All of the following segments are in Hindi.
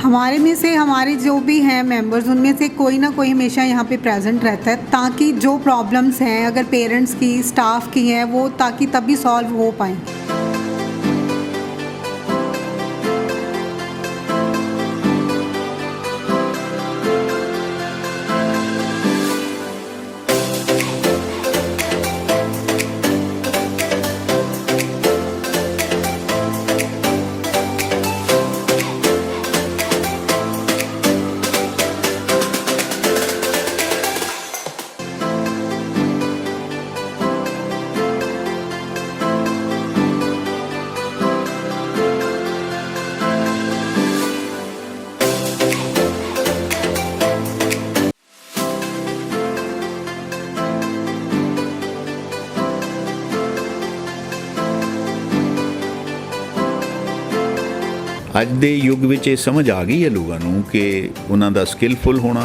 हमारे में से हमारे जो भी हैं मेंबर्स उनमें से कोई ना कोई हमेशा यहाँ पे प्रेजेंट रहता है, ताकि जो प्रॉब्लम्स हैं अगर पेरेंट्स की, स्टाफ की हैं, वो ताकि तभी सॉल्व हो पाएँ। ਅੱਜ ਦੇ ਯੁੱਗ ਵਿੱਚ ਇਹ ਸਮਝ ਆ ਗਈ ਹੈ ਲੋਕਾਂ ਨੂੰ ਕਿ ਉਹਨਾਂ ਦਾ ਸਕਿੱਲਫੁਲ ਹੋਣਾ,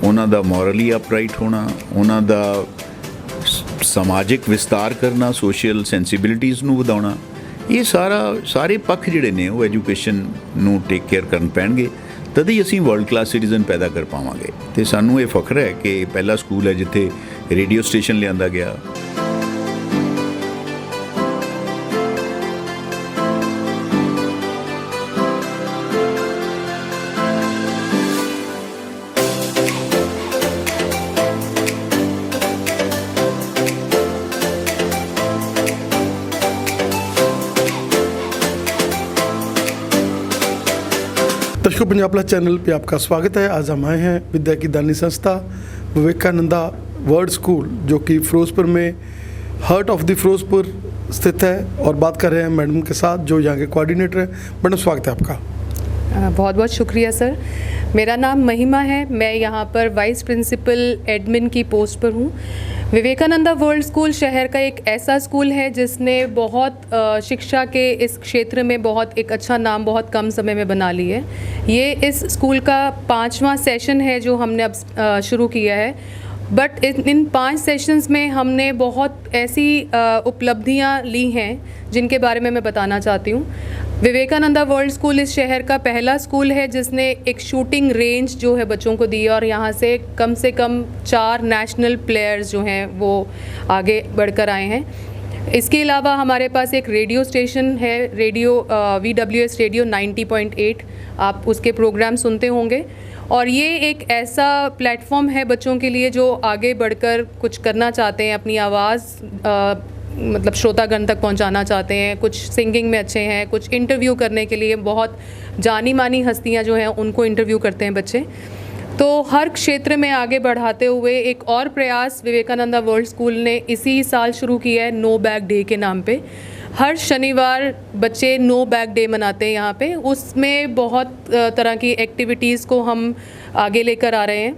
ਉਹਨਾਂ ਦਾ ਮੋਰਲੀ ਅਪਰਾਈਟ ਹੋਣਾ, ਉਹਨਾਂ ਦਾ ਸਮਾਜਿਕ ਵਿਸਤਾਰ ਕਰਨਾ, ਸੋਸ਼ਲ ਸੈਂਸਿਬਿਲਿਟੀਜ਼ ਨੂੰ ਵਧਾਉਣਾ, ਇਹ ਸਾਰੇ ਪੱਖ ਜਿਹੜੇ ਨੇ ਉਹ ਐਜੂਕੇਸ਼ਨ ਨੂੰ ਟੇਕ ਕੇਅਰ ਕਰਨ ਪੈਣਗੇ, ਤਦ ਹੀ ਅਸੀਂ ਵਰਲਡ ਕਲਾਸ ਸਿਟੀਜ਼ਨ ਪੈਦਾ ਕਰ ਪਾਵਾਂਗੇ। ਅਤੇ ਸਾਨੂੰ ਇਹ ਫਖਰ ਹੈ ਕਿ ਪਹਿਲਾ ਸਕੂਲ ਹੈ ਜਿੱਥੇ ਰੇਡੀਓ ਸਟੇਸ਼ਨ ਲਿਆਂਦਾ ਗਿਆ। दर्शकों, पंजाब प्लस चैनल पे आपका स्वागत है। आज हम आए हैं विद्या की दानी संस्था विवेकानंदा वर्ल्ड स्कूल, जो कि फिरोजपुर में हार्ट ऑफ द फिरोजपुर स्थित है, और बात कर रहे हैं मैडम के साथ जो यहाँ के कोऑर्डिनेटर हैं। मैडम, स्वागत है आपका। बहुत बहुत शुक्रिया सर। मेरा नाम महिमा है, मैं यहाँ पर वाइस प्रिंसिपल एडमिन की पोस्ट पर हूँ। विवेकानंदा वर्ल्ड स्कूल शहर का एक ऐसा स्कूल है जिसने बहुत शिक्षा के इस क्षेत्र में बहुत एक अच्छा नाम बहुत कम समय में बना ली है। ये इस स्कूल का 5वां सेशन है जो हमने अब शुरू किया है, बट इन 5 सेशंस में हमने बहुत ऐसी उपलब्धियां ली हैं जिनके बारे में मैं बताना चाहती हूँ। विवेकानंदा वर्ल्ड स्कूल इस शहर का पहला स्कूल है जिसने एक शूटिंग रेंज जो है बच्चों को दी, और यहाँ से कम 4 नेशनल प्लेयर्स जो हैं वो आगे बढ़कर आए हैं। इसके अलावा हमारे पास एक रेडियो स्टेशन है, रेडियो VWS रेडियो 90.8, आप उसके प्रोग्राम सुनते होंगे। और ये एक ऐसा प्लेटफॉर्म है बच्चों के लिए जो आगे बढ़कर कुछ करना चाहते हैं, अपनी आवाज़ मतलब श्रोतागण तक पहुंचाना चाहते हैं, कुछ सिंगिंग में अच्छे हैं, कुछ इंटरव्यू करने के लिए बहुत जानी मानी हस्तियां जो हैं उनको इंटरव्यू करते हैं बच्चे। तो हर क्षेत्र में आगे बढ़ाते हुए एक और प्रयास विवेकानंदा वर्ल्ड स्कूल ने इसी साल शुरू किया है, नो बैग डे के नाम पे। हर शनिवार बच्चे नो बैग डे मनाते हैं यहाँ पे। उसमें बहुत तरह की एक्टिविटीज़ को हम आगे लेकर आ रहे हैं,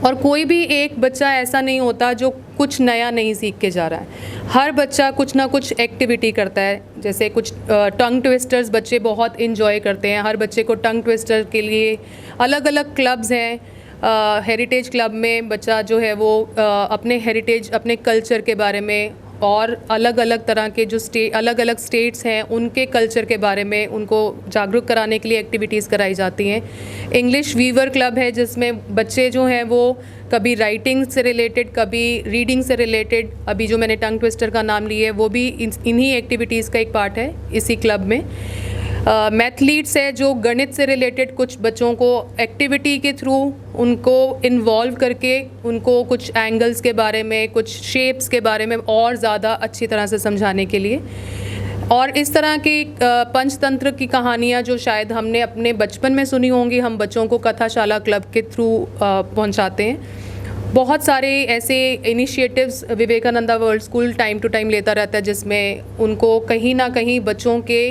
और कोई भी एक बच्चा ऐसा नहीं होता जो कुछ नया नहीं सीख के जा रहा है। हर बच्चा कुछ ना कुछ एक्टिविटी करता है, जैसे कुछ टंग ट्विस्टर्स बच्चे बहुत इन्जॉय करते हैं। हर बच्चे को टंग ट्विस्टर के लिए अलग अलग क्लब्स हैं। हेरिटेज क्लब में बच्चा जो है वो अपने हेरिटेज, अपने कल्चर के बारे में, और अलग अलग तरह के जो अलग अलग स्टेट्स हैं उनके कल्चर के बारे में उनको जागरूक कराने के लिए एक्टिविटीज़ कराई जाती हैं। इंग्लिश वीवर क्लब है जिसमें बच्चे जो हैं वो कभी राइटिंग से रिलेटेड, कभी रीडिंग से रिलेटेड, अभी जो मैंने टंग ट्विस्टर का नाम लिया है वो भी इन्हीं एक्टिविटीज़ का एक पार्ट है इसी क्लब में। मैथलीट्स है जो गणित से रिलेटेड कुछ बच्चों को एक्टिविटी के थ्रू उनको इन्वॉल्व करके उनको कुछ एंगल्स के बारे में, कुछ शेप्स के बारे में और ज़्यादा अच्छी तरह से समझाने के लिए। और इस तरह की पंचतंत्र की कहानियाँ जो शायद हमने अपने बचपन में सुनी होंगी, हम बच्चों को कथाशाला क्लब के थ्रू पहुँचाते हैं। बहुत सारे ऐसे initiatives Vivekananda world school time to time लेता रहता है जिसमें उनको कहीं ना कहीं बच्चों के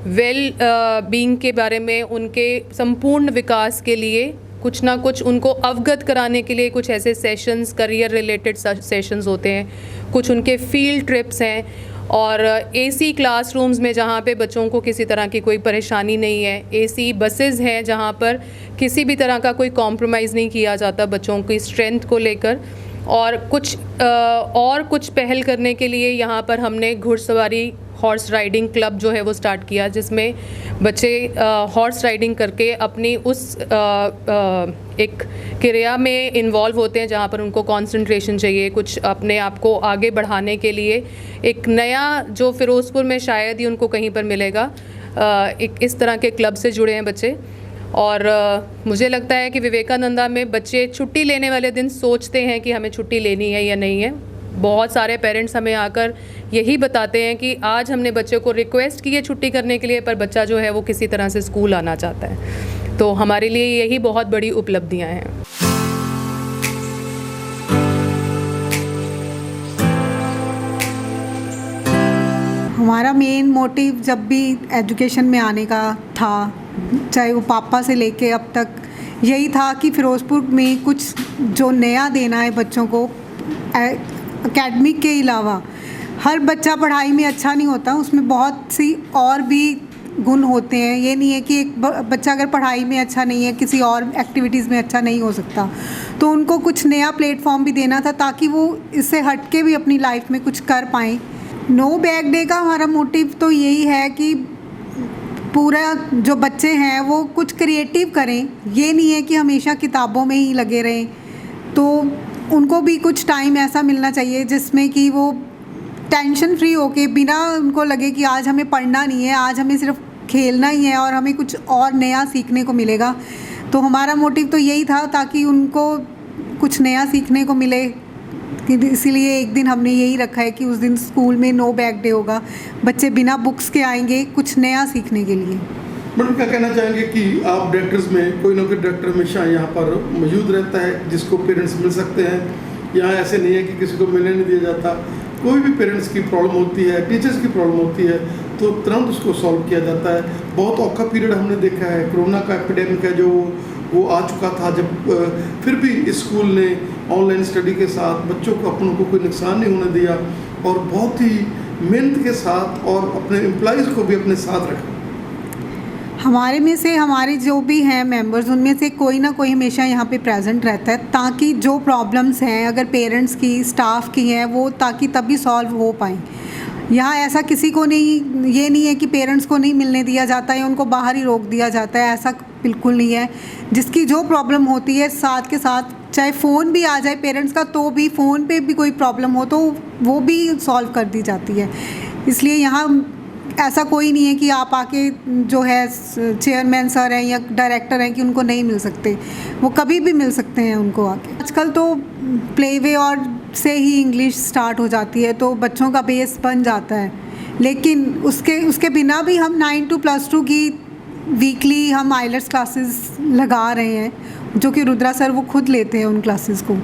वेल बीइंग के बारे में, उनके संपूर्ण विकास के लिए कुछ ना कुछ उनको अवगत कराने के लिए कुछ ऐसे सेशंस, करियर रिलेटेड सेशंस होते हैं, कुछ उनके फील्ड ट्रिप्स हैं, और एसी क्लासरूम्स में जहाँ पे बच्चों को किसी तरह की कोई परेशानी नहीं है, एसी बसेस हैं जहाँ पर किसी भी तरह का कोई कॉम्प्रोमाइज़ नहीं किया जाता बच्चों की स्ट्रेंथ को लेकर। और कुछ पहल करने के लिए यहाँ पर हमने घुड़सवारी हॉर्स राइडिंग क्लब जो है वो स्टार्ट किया, जिसमें बच्चे हॉर्स राइडिंग करके अपनी उस एक क्रिया में इन्वॉल्व होते हैं जहाँ पर उनको कंसंट्रेशन चाहिए, कुछ अपने आप को आगे बढ़ाने के लिए। एक नया जो फ़िरोज़पुर में शायद ही उनको कहीं पर मिलेगा, एक इस तरह के क्लब से जुड़े हैं बच्चे। और मुझे लगता है कि विवेकानंदा में बच्चे छुट्टी लेने वाले दिन सोचते हैं कि हमें छुट्टी लेनी है या नहीं है। बहुत सारे पेरेंट्स हमें आकर यही बताते हैं कि आज हमने बच्चे को रिक्वेस्ट की है छुट्टी करने के लिए, पर बच्चा जो है वो किसी तरह से स्कूल आना चाहता है। तो हमारे लिए यही बहुत बड़ी उपलब्धियां हैं। हमारा मेन मोटिव जब भी एजुकेशन में आने का था, चाहे वो पापा से लेके अब तक, यही था कि फ़िरोज़पुर में कुछ जो नया देना है बच्चों को। एकेडमिक के अलावा हर बच्चा पढ़ाई में अच्छा नहीं होता, उसमें बहुत सी और भी गुण होते हैं। ये नहीं है कि एक बच्चा अगर पढ़ाई में अच्छा नहीं है, किसी और एक्टिविटीज़ में अच्छा नहीं हो सकता। तो उनको कुछ नया प्लेटफॉर्म भी देना था ताकि वो इससे हट के भी अपनी लाइफ में कुछ कर पाएँ। नो बैग डे का हमारा मोटिव तो यही है कि पूरा जो बच्चे हैं वो कुछ क्रिएटिव करें। ये नहीं है कि हमेशा किताबों में ही लगे रहें, तो उनको भी कुछ टाइम ऐसा मिलना चाहिए जिसमें कि वो टेंशन फ्री होके, बिना उनको लगे कि आज हमें पढ़ना नहीं है, आज हमें सिर्फ खेलना ही है और हमें कुछ और नया सीखने को मिलेगा। तो हमारा मोटिव तो यही था ताकि उनको कुछ नया सीखने को मिले। इसीलिए एक दिन हमने यही रखा है कि उस दिन स्कूल में नो बैग डे होगा, बच्चे बिना बुक्स के आएंगे कुछ नया सीखने के लिए। मैडम क्या कहना चाहेंगे कि आप डायरेक्टर्स में कोई ना कोई डायरेक्टर हमेशा यहाँ पर मौजूद रहता है जिसको पेरेंट्स मिल सकते हैं? यहाँ ऐसे नहीं है कि किसी को मिलने नहीं दिया जाता। कोई भी पेरेंट्स की प्रॉब्लम होती है, टीचर्स की प्रॉब्लम होती है, तो तुरंत उसको सॉल्व किया जाता है। बहुत औखा पीरियड हमने देखा है, कोरोना का एपिडेमिक है जो वो आ चुका था, जब फिर भी स्कूल ने ऑनलाइन स्टडी के साथ बच्चों को अपनों को कोई नुकसान नहीं होने दिया और बहुत ही मेहनत के साथ और अपने एम्प्लॉइज़ को भी अपने साथ रखा। हमारे में से हमारे जो भी हैं मेंबर्स, उनमें से कोई ना कोई हमेशा यहाँ पे प्रेजेंट रहता है ताकि जो प्रॉब्लम्स हैं अगर पेरेंट्स की, स्टाफ की हैं, वो ताकि तभी सॉल्व हो पाएँ। यहाँ ऐसा किसी को नहीं, ये नहीं है कि पेरेंट्स को नहीं मिलने दिया जाता है, उनको बाहर ही रोक दिया जाता है, ऐसा बिल्कुल नहीं है। जिसकी जो प्रॉब्लम होती है साथ के साथ, चाहे फ़ोन भी आ जाए पेरेंट्स का तो भी, फ़ोन पे भी कोई प्रॉब्लम हो तो वो भी सॉल्व कर दी जाती है। इसलिए यहाँ ऐसा कोई नहीं है कि आप आके जो है चेयरमैन सर हैं या डायरेक्टर हैं कि उनको नहीं मिल सकते, वो कभी भी मिल सकते हैं उनको आके। आजकल तो प्लेवे और से ही इंग्लिश स्टार्ट हो जाती है तो बच्चों का बेस बन जाता है, लेकिन उसके बिना भी हम 9 to +2 की वीकली हम आइलेट्स क्लासेस लगा रहे हैं, जो कि रुद्रा सर वो खुद लेते हैं उन क्लासेस को।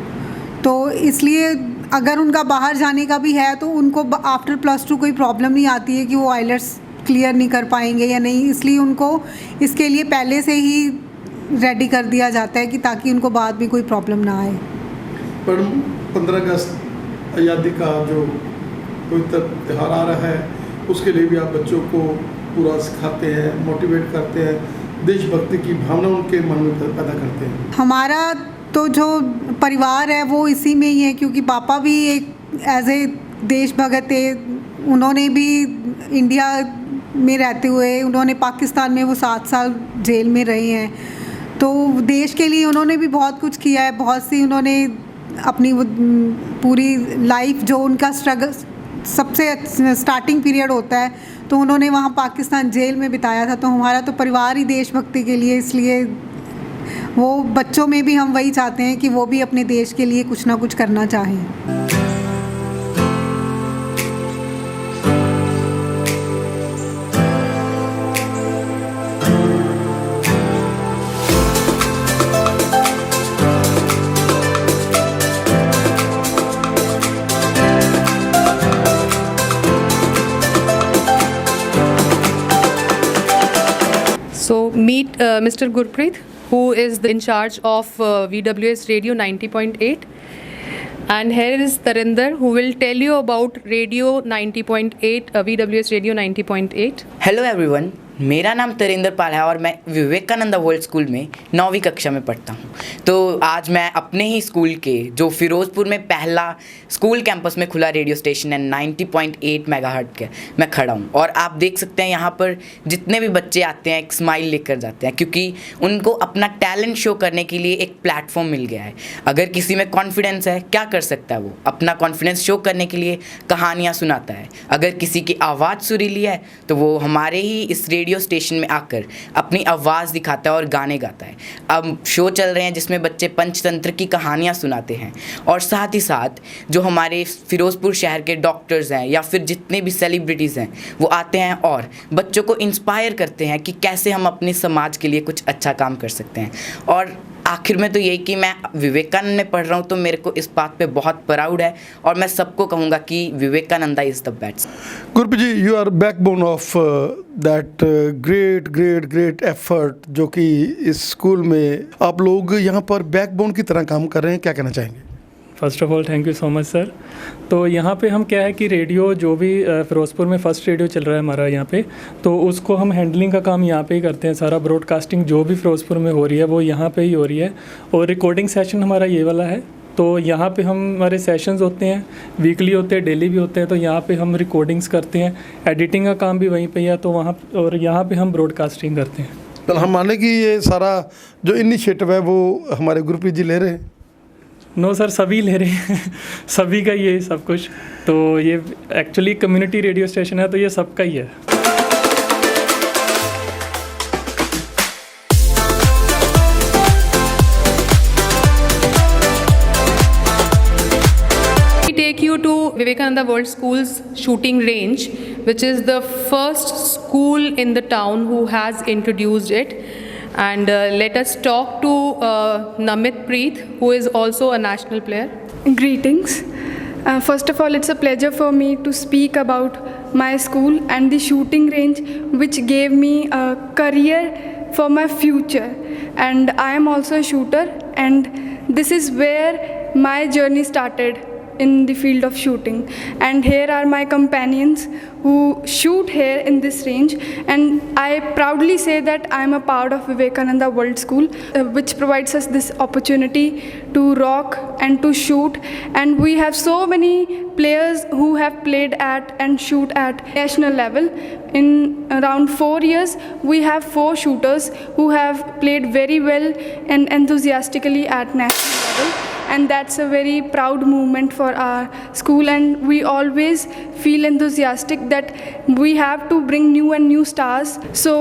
तो इसलिए अगर उनका बाहर जाने का भी है तो उनको आफ्टर +2 कोई प्रॉब्लम नहीं आती है कि वो आइलेट्स क्लियर नहीं कर पाएंगे या नहीं, इसलिए उनको इसके लिए पहले से ही रेडी कर दिया जाता है कि ताकि उनको बाद में कोई प्रॉब्लम ना आए। पर 15 अगस्त आज़ादी का जो पवित्र त्यौहार आ रहा है, उसके लिए भी आप बच्चों को पूरा सिखाते हैं, मोटिवेट करते हैं, देशभक्ति की भावना उनके मन में पैदा करते हैं। हमारा तो जो परिवार है वो इसी में ही है, क्योंकि पापा भी एक एज ए देशभक्त थे। उन्होंने भी इंडिया में रहते हुए, उन्होंने पाकिस्तान में वो 7 साल जेल में रहे हैं, तो देश के लिए उन्होंने भी बहुत कुछ किया है। बहुत सी उन्होंने अपनी वो पूरी लाइफ, जो उनका स्ट्रगल सबसे स्टार्टिंग पीरियड होता है, तो उन्होंने वहाँ पाकिस्तान जेल में बिताया था। तो हमारा तो परिवार ही देशभक्ति के लिए, इसलिए वो बच्चों में भी हम वही चाहते हैं कि वो भी अपने देश के लिए कुछ ना कुछ करना चाहें। So meet Mr. Gurpreet, who is in charge of VWS Radio 90.8, and here is Tarinder, who will tell you about Radio 90.8, VWS Radio 90.8. Hello everyone, मेरा नाम तरिंदर पाल है और मैं विवेकानंदा वर्ल्ड स्कूल में 9वीं कक्षा में पढ़ता हूँ। तो आज मैं अपने ही स्कूल के जो फिरोज़पुर में पहला स्कूल कैंपस में खुला रेडियो स्टेशन है 90.8 मेगाहर्ट्ज़ का, मैं खड़ा हूँ। और आप देख सकते हैं यहाँ पर जितने भी बच्चे आते हैं एक स्माइल लेकर जाते हैं, क्योंकि उनको अपना टैलेंट शो करने के लिए एक प्लेटफॉर्म मिल गया है। अगर किसी में कॉन्फिडेंस है, क्या कर सकता है वो? अपना कॉन्फिडेंस शो करने के लिए कहानियाँ सुनाता है। अगर किसी की आवाज़ सुरीली है तो वो हमारे ही इस रेडियो स्टेशन में आकर अपनी आवाज़ दिखाता है और गाने गाता है। अब शो चल रहे हैं जिसमें बच्चे पंचतंत्र की कहानियाँ सुनाते हैं, और साथ ही साथ जो हमारे फिरोज़पुर शहर के डॉक्टर्स हैं या फिर जितने भी सेलिब्रिटीज़ हैं वो आते हैं और बच्चों को इंस्पायर करते हैं कि कैसे हम अपने समाज के लिए कुछ अच्छा काम कर सकते हैं। और आखिर में तो यही कि मैं विवेकानंद में पढ़ रहा हूँ, तो मेरे को इस बात पे बहुत प्राउड है और मैं सबको कहूँगा कि Vivekananda is the best. Gurpreet ji, you are backbone of that great great great effort जो कि इस स्कूल में आप लोग यहाँ पर बैकबोन की तरह काम कर रहे हैं, क्या कहना चाहेंगे? First of all thank you so much sir. तो यहाँ पे हम क्या है कि रेडियो जो भी फ़िरोज़पुर में फ़र्स्ट रेडियो चल रहा है हमारा यहाँ पे, तो उसको हम हैंडलिंग का काम यहाँ पे ही करते हैं। सारा ब्रॉडकास्टिंग जो भी फ़िरोज़पुर में हो रही है वो यहाँ पे ही हो रही है, और रिकॉर्डिंग सेशन हमारा ये वाला है। तो यहाँ पे हमारे सेशंस होते हैं, वीकली होते हैं, डेली भी होते हैं। तो यहाँ पे हम रिकॉर्डिंग्स करते हैं, एडिटिंग का काम भी वहीं पे है, तो वहाँ और यहाँ पे हम ब्रॉडकास्टिंग करते हैं। तो हम माने कि ये सारा जो इनिशिएटिव है वो हमारे गुरप्रीत जी ले रहे हैं? नो सर, सभी ले रहे हैं सभी का ये सब कुछ। तो ये एक्चुअली कम्युनिटी रेडियो स्टेशन है, तो ये सबका ही है। Take you to Vivekananda World School's shooting range, which is the first school in the town who has introduced it. And let us talk to Namit Preet, who is also a national player. Greetings. First of all, it's a pleasure for me to speak about my school and the shooting range, which gave me a career for my future. And I am also a shooter, and this is where my journey started in the field of shooting. And here are my companions who shoot here in this range, and I proudly say that I am a part of Vivekananda World School, which provides us this opportunity to rock and to shoot. And we have so many players who have played at and shoot at national level. In around 4 years, we have 4 shooters who have played very well and enthusiastically at national level. And that's a very proud moment for our school, and we always feel enthusiastic that we have to bring new stars. So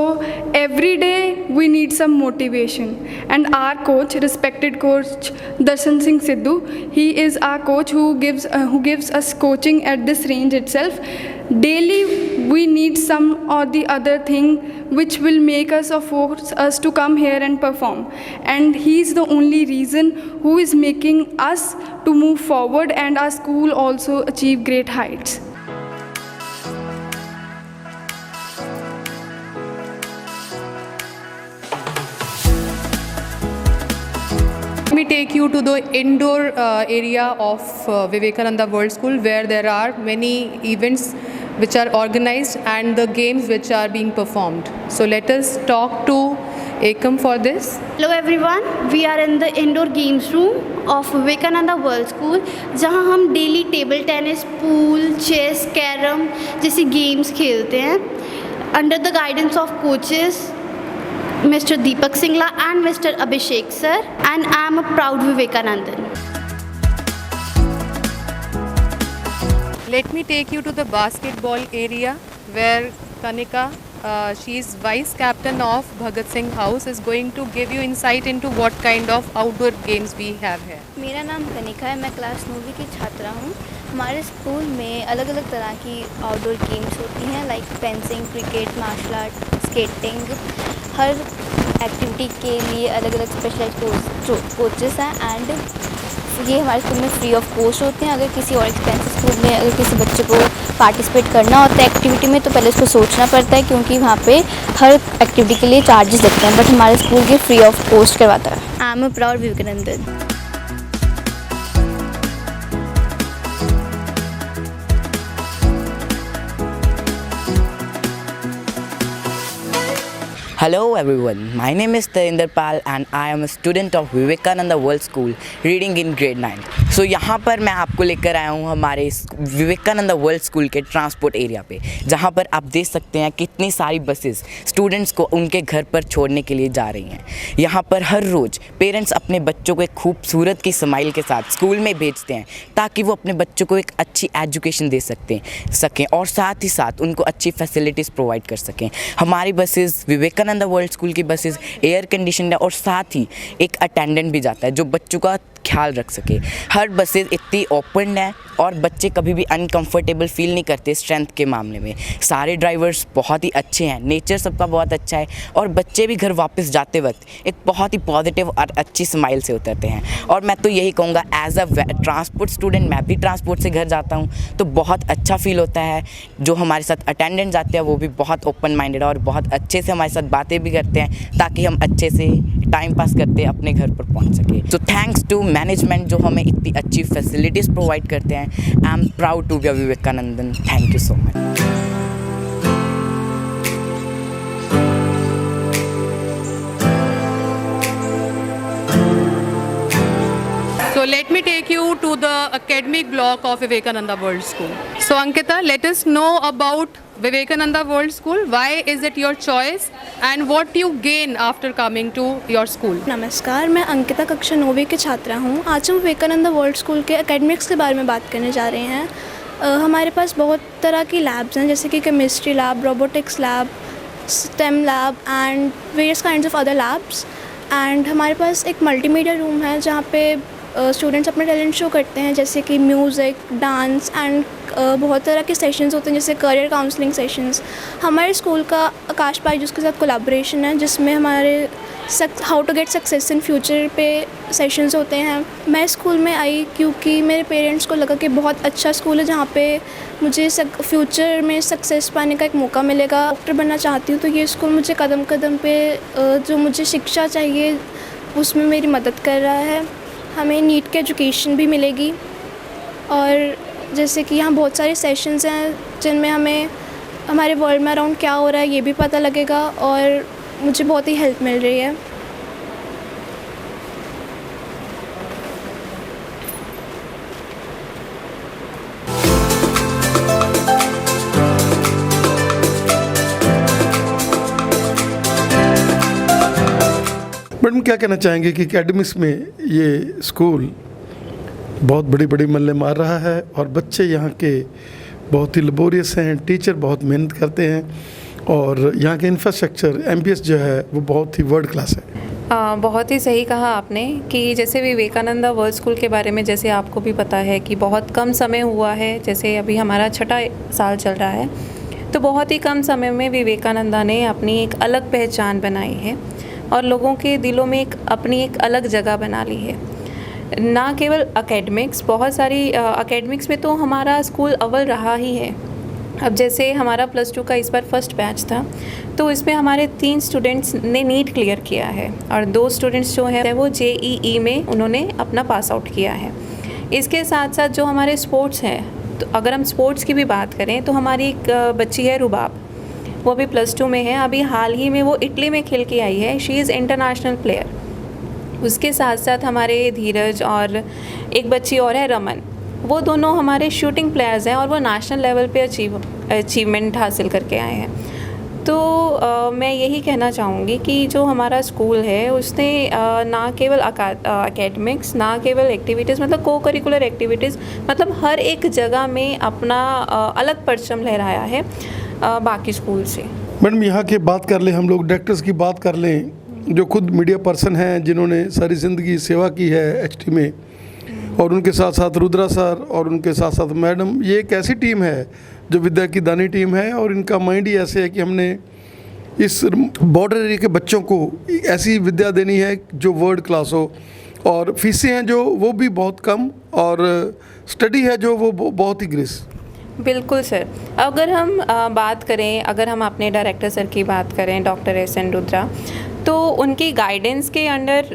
every day we need some motivation, and our coach, respected coach Darshan Singh Sidhu, he is our coach who gives us coaching at this range itself. Daily we need some or the other thing which will make us or force us to come here and perform, and he's the only reason who is making us to move forward and our school also achieve great heights. Let me take you to the indoor area of Vivekananda World School, where there are many events which are organized and the games which are being performed. So let us talk to Ekam for this. Hello everyone, we are in the indoor games room of Vivekananda World School, जहाँ हम daily table tennis, pool, chess, carrom जैसे गेम्स खेलते हैं under the guidance of coaches Mr. Deepak Singla and Mr. Abhishek sir, and I am a proud Vivekanandan. Let me take you to the basketball area, where Kanika, she is vice captain of Bhagat Singh House, is going to give you insight into what kind of outdoor games we have here. मेरा नाम कनिका है, मैं क्लास 9वीं की छात्रा हूँ। हमारे स्कूल में अलग अलग तरह की आउटडोर गेम्स होती हैं, like fencing, cricket, martial art, skating. हर एक्टिविटी के लिए अलग अलग स्पेशलाइज्ड कोचेस हैं, एंड ये हमारे स्कूल में फ्री ऑफ कॉस्ट होते हैं। अगर किसी और एक्सपेंसिव स्कूल में अगर किसी बच्चे को पार्टिसिपेट करना होता है एक्टिविटी में, तो पहले उसको सोचना पड़ता है, क्योंकि वहाँ पे हर एक्टिविटी के लिए चार्जेस लगते हैं, बट हमारे स्कूल ये फ्री ऑफ कॉस्ट करवाता है। I am a proud Vivekanandan. Hello everyone, my name is Tarinder Pal and I am a student of Vivekananda world school reading in grade 9। सो यहाँ पर मैं आपको लेकर आया हूँ हमारे विवेकानंदा वर्ल्ड स्कूल के ट्रांसपोर्ट एरिया पे, जहाँ पर आप देख सकते हैं कितनी सारी बसेस स्टूडेंट्स को उनके घर पर छोड़ने के लिए जा रही हैं। यहाँ पर हर रोज़ पेरेंट्स अपने बच्चों को एक खूबसूरत की स्माइल के साथ स्कूल में भेजते हैं ताकि वो अपने बच्चों को एक अच्छी एजुकेशन दे सकें और साथ ही साथ उनको अच्छी फैसिलिटीज़ प्रोवाइड कर सकें। हमारी बसेस विवेकानंदा वर्ल्ड स्कूल की बसेस एयर कंडीशनड है और साथ ही एक अटेंडेंट भी जाता है जो बच्चों का ख्याल रख सके। हर बसेस इतनी ओपन है और बच्चे कभी भी अनकंफर्टेबल फील नहीं करते स्ट्रेंथ के मामले में। सारे ड्राइवर्स बहुत ही अच्छे हैं, नेचर सबका बहुत अच्छा है और बच्चे भी घर वापस जाते वक्त एक बहुत ही पॉजिटिव और अच्छी स्माइल से उतरते हैं। और मैं तो यही कहूँगा एज अ ट्रांसपोर्ट स्टूडेंट, मैं भी ट्रांसपोर्ट से घर जाता हूँ तो बहुत अच्छा फील होता है। जो हमारे साथ अटेंडेंट जाते हैं वो भी बहुत ओपन माइंडेड और बहुत अच्छे से हमारे साथ बातें भी करते हैं ताकि हम अच्छे से टाइम पास करते अपने घर पर पहुँच सके। सो थैंक्स टू मैनेजमेंट जो हमें इतनी अच्छी फैसिलिटीज़ प्रोवाइड करते हैं। I am proud to be a Vivekanandan. Thank you so much. So let me take you to the academic block of Vivekananda World School. So Ankita, let us know about Vivekananda World School. Why is it your choice and what you gain after coming to your school? नमस्कार, मैं अंकिता कक्षा 9वीं की छात्रा हूँ। आज हम विवेकानंदा वर्ल्ड स्कूल के एकेडमिक्स के बारे में बात करने जा रहे हैं। हमारे पास बहुत तरह की लैब्स हैं जैसे कि chemistry lab, robotics lab, stem lab and various kinds of other labs. And हमारे पास एक मल्टीमीडिया रूम है जहाँ पे स्टूडेंट्स अपने टैलेंट शो करते हैं जैसे कि म्यूज़िक, डांस एंड बहुत तरह के सेशंस होते हैं जैसे करियर काउंसलिंग सेशंस। हमारे स्कूल का आकाश बायजूस के साथ कोलैबोरेशन है जिसमें हमारे how to get success in future पे सेशंस होते हैं। मैं स्कूल में आई क्योंकि मेरे पेरेंट्स को लगा कि बहुत अच्छा स्कूल है जहाँ पे मुझे फ्यूचर में सक्सेस पाने का एक मौका मिलेगा। डॉक्टर बनना चाहती हूँ तो ये स्कूल मुझे कदम कदम पे जो मुझे शिक्षा चाहिए उसमें मेरी मदद कर रहा है। हमें नीट की एजुकेशन भी मिलेगी और जैसे कि यहाँ बहुत सारे सेशंस हैं जिनमें हमें हमारे वर्ल्ड में अराउंड क्या हो रहा है ये भी पता लगेगा और मुझे बहुत ही हेल्प मिल रही है। मैडम क्या कहना चाहेंगे कि एकेडमिक्स में ये स्कूल बहुत बड़ी बड़ी मल्ले मार रहा है और बच्चे यहाँ के बहुत ही लेबोरियस हैं, टीचर बहुत मेहनत करते हैं और यहाँ के इंफ्रास्ट्रक्चर एमपीएस जो है वो बहुत ही वर्ल्ड क्लास है। बहुत ही सही कहा आपने कि जैसे विवेकानंदा वर्ल्ड स्कूल के बारे में जैसे आपको भी पता है कि बहुत कम समय हुआ है, जैसे अभी हमारा 6ठा साल चल रहा है, तो बहुत ही कम समय में विवेकानंदा ने अपनी एक अलग पहचान बनाई है और लोगों के दिलों में अपनी एक अलग जगह बना ली है। ना केवल एकेडमिक्स, बहुत सारी एकेडमिक्स में तो हमारा स्कूल अव्वल रहा ही है। अब जैसे हमारा +2 का इस बार फर्स्ट बैच था तो इसमें हमारे 3 स्टूडेंट्स ने नीट क्लियर किया है और 2 स्टूडेंट्स जो है वो JEE में उन्होंने अपना पास आउट किया है। इसके साथ साथ जो हमारे स्पोर्ट्स हैं, तो अगर हम स्पोर्ट्स की भी बात करें तो हमारी एक बच्ची है रुबाब, वो भी +2 में है। अभी हाल ही में वो इटली में खेल के आई है, शी इज़ इंटरनेशनल प्लेयर। उसके साथ साथ हमारे धीरज और एक बच्ची और है रमन, वो दोनों हमारे शूटिंग प्लेयर्स हैं और वो नेशनल लेवल पे अचीवमेंट हासिल करके आए हैं। तो मैं यही कहना चाहूँगी कि जो हमारा स्कूल है उसने ना केवल एकेडमिक्स, ना केवल एक्टिविटीज़ मतलब को करिकुलर एक्टिविटीज़, मतलब हर एक जगह में अपना अलग परचम लहराया है बाकी स्कूल से। मैडम यहाँ की बात कर लें, हम लोग डायरेक्टर्स की बात कर लें जो खुद मीडिया पर्सन हैं जिन्होंने सारी ज़िंदगी सेवा की है HT में, और उनके साथ साथ रुद्रा सर और उनके साथ साथ मैडम। ये एक ऐसी टीम है जो विद्या की दानी टीम है और इनका माइंड ही ऐसे है कि हमने इस बॉर्डर एरिया के बच्चों को ऐसी विद्या देनी है जो वर्ल्ड क्लास हो, और फीसें हैं जो वो भी बहुत कम और स्टडी है जो वो बहुत ही ग्रेस। बिल्कुल सर, अगर हम बात करें, अगर हम अपने डायरेक्टर सर की बात करें, डॉक्टर SN रुद्रा, तो उनकी गाइडेंस के अंडर